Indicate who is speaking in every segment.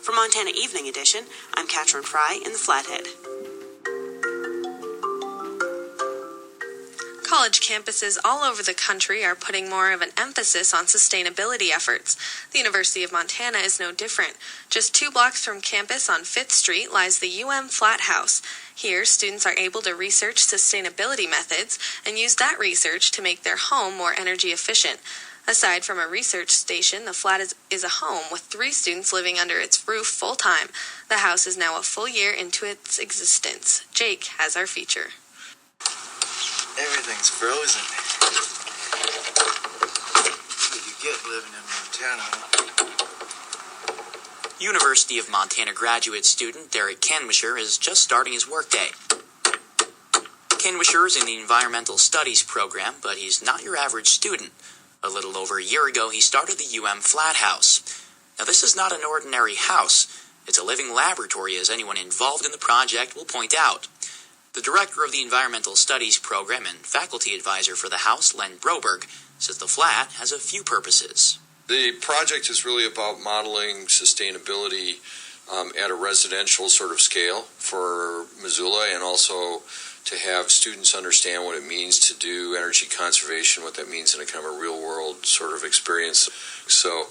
Speaker 1: For Montana Evening Edition, I'm Katrin Fry in the Flathead.
Speaker 2: College campuses all over the country are putting more of an emphasis on sustainability efforts. The University of Montana is no different. Just 2 blocks from campus on 5th Street lies the Flat House. Here, students are able to research sustainability methods and use that research to make their home more energy efficient. Aside from a research station, the flat is a home with 3 students living under its roof full-time. The house is now a full year into its existence. Jake has our feature.
Speaker 3: Everything's frozen. What you get living in Montana?
Speaker 4: University of Montana graduate student Derek Canwisher is just starting his workday. Canwisher is in the Environmental Studies program, but he's not your average student. A little over a year ago, he started the Flat House. Now, this is not an ordinary house. It's a living laboratory, as anyone involved in the project will point out. The director of the Environmental Studies program and faculty advisor for the house, Len Broberg, says the flat has a few purposes.
Speaker 5: The project is really about modeling sustainability at a residential sort of scale for Missoula, and also to have students understand what it means to do energy conservation, what that means in a kind of a real-world sort of experience. So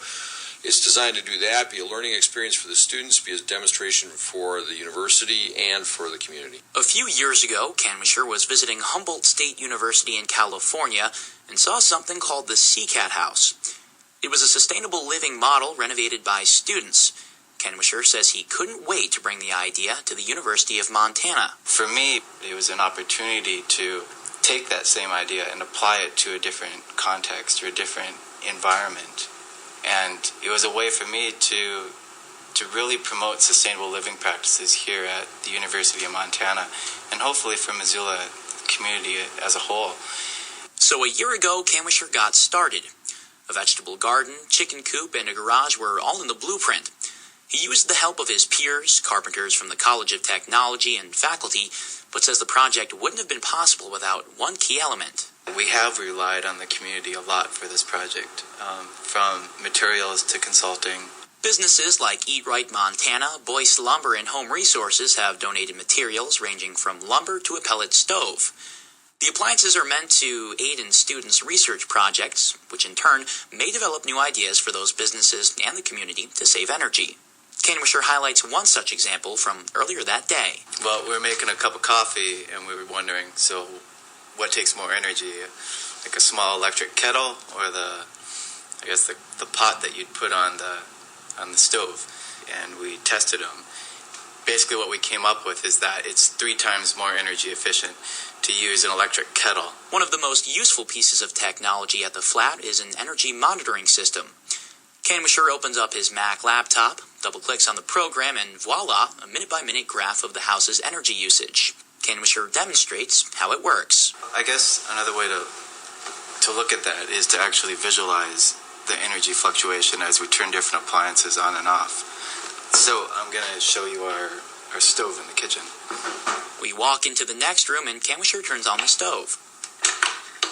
Speaker 5: it's designed to do that, be a learning experience for the students, be a demonstration for the university and for the community.
Speaker 4: A few years ago, Canwisher was visiting Humboldt State University in California and saw something called the CCAT House. It was a sustainable living model renovated by students. Canwisher says he couldn't wait to bring the idea to the University of Montana.
Speaker 3: For me, it was an opportunity to take that same idea and apply it to a different context or a different environment. And it was a way for me to really promote sustainable living practices here at the University of Montana, and hopefully for Missoula community as a whole.
Speaker 4: So a year ago, Canwisher got started. A vegetable garden, chicken coop, and a garage were all in the blueprint. He used the help of his peers, carpenters from the College of Technology, and faculty, but says the project wouldn't have been possible without one key element.
Speaker 3: We have relied on the community a lot for this project, from materials to consulting.
Speaker 4: Businesses like Eat Right Montana, Boyce Lumber, and Home Resources have donated materials ranging from lumber to a pellet stove. The appliances are meant to aid in students' research projects, which in turn may develop new ideas for those businesses and the community to save energy. Canwisher highlights one such example from earlier that day.
Speaker 3: Well, we were making a cup of coffee, and we were wondering, so what takes more energy, like a small electric kettle or the pot that you'd put on the stove? And we tested them. Basically what we came up with is that it's 3 times more energy efficient to use an electric kettle.
Speaker 4: One of the most useful pieces of technology at the flat is an energy monitoring system. Canwisher opens up his Mac laptop, double-clicks on the program, and voila, a minute-by-minute graph of the house's energy usage. Canwisher demonstrates how it works.
Speaker 3: I guess another way to look at that is to actually visualize the energy fluctuation as we turn different appliances on and off. So I'm going to show you our stove in the kitchen.
Speaker 4: We walk into the next room and Canwisher turns on the stove.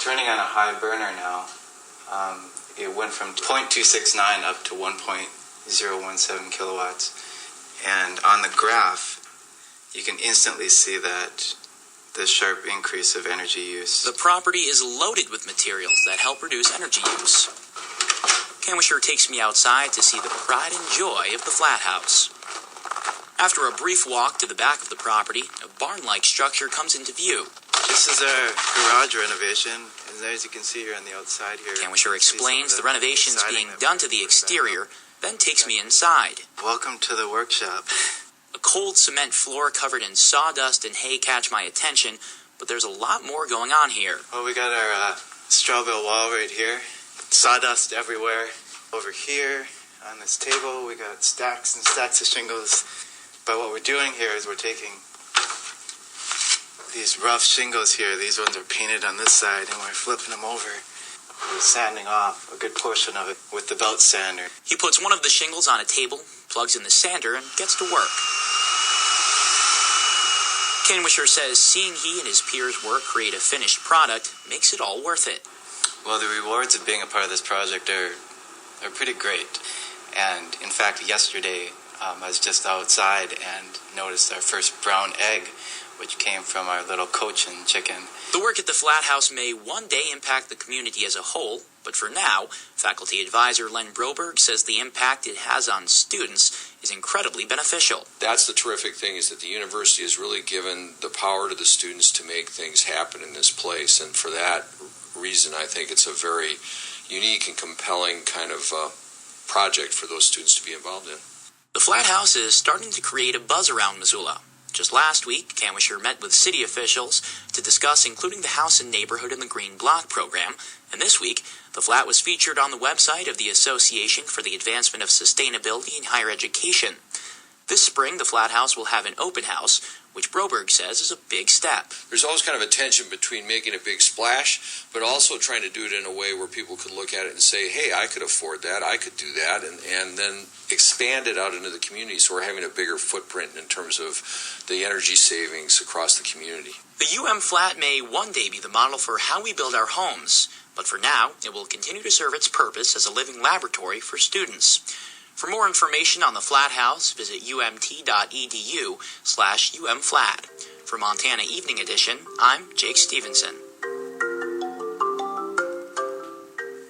Speaker 3: Turning on a high burner now, it went from 0.269 up to 1.017 kilowatts. And on the graph, you can instantly see that the sharp increase of energy use.
Speaker 4: The property is loaded with materials that help reduce energy use. Canwisher takes me outside to see the pride and joy of the flat house. After a brief walk to the back of the property, a barn-like structure comes into view.
Speaker 3: This is our garage renovation, and as you can see here on the outside here...
Speaker 4: Canwisher explains the renovations being done to the exterior, then takes me inside.
Speaker 3: Welcome to the workshop.
Speaker 4: A cold cement floor covered in sawdust and hay catch my attention, but there's a lot more going on here.
Speaker 3: Well, we got our straw bale wall right here. Sawdust everywhere. Over here on this table, we got stacks and stacks of shingles. But what we're doing here is we're taking these rough shingles here. These ones are painted on this side, and we're flipping them over. We're sanding off a good portion of it with the belt sander.
Speaker 4: He puts one of the shingles on a table, plugs in the sander, and gets to work. Canwisher says seeing he and his peers' work create a finished product makes it all worth it.
Speaker 3: Well, the rewards of being a part of this project are pretty great. And in fact, yesterday I was just outside and noticed our first brown egg, which came from our little cochin chicken.
Speaker 4: The work at the Flat House may one day impact the community as a whole, but for now, faculty advisor Len Broberg says the impact it has on students is incredibly beneficial.
Speaker 5: That's the terrific thing, is that the university has really given the power to the students to make things happen in this place, and for that reason I think it's a very unique and compelling kind of project for those students to be involved in.
Speaker 4: The Flat House is starting to create a buzz around Missoula. Just last week, Canwisher met with city officials to discuss including the house and neighborhood in the Green Block program, and this week, the flat was featured on the website of the Association for the Advancement of Sustainability in Higher Education. This spring, the Flat House will have an open house, which Broberg says is a big step.
Speaker 5: There's always kind of a tension between making a big splash, but also trying to do it in a way where people could look at it and say, hey, I could afford that, I could do that, and then expand it out into the community, so we're having a bigger footprint in terms of the energy savings across the community.
Speaker 4: The Flat may one day be the model for how we build our homes, but for now, it will continue to serve its purpose as a living laboratory for students. For more information on the Flat House, visit umt.edu/umflat. For Montana Evening Edition, I'm Jake Stevenson.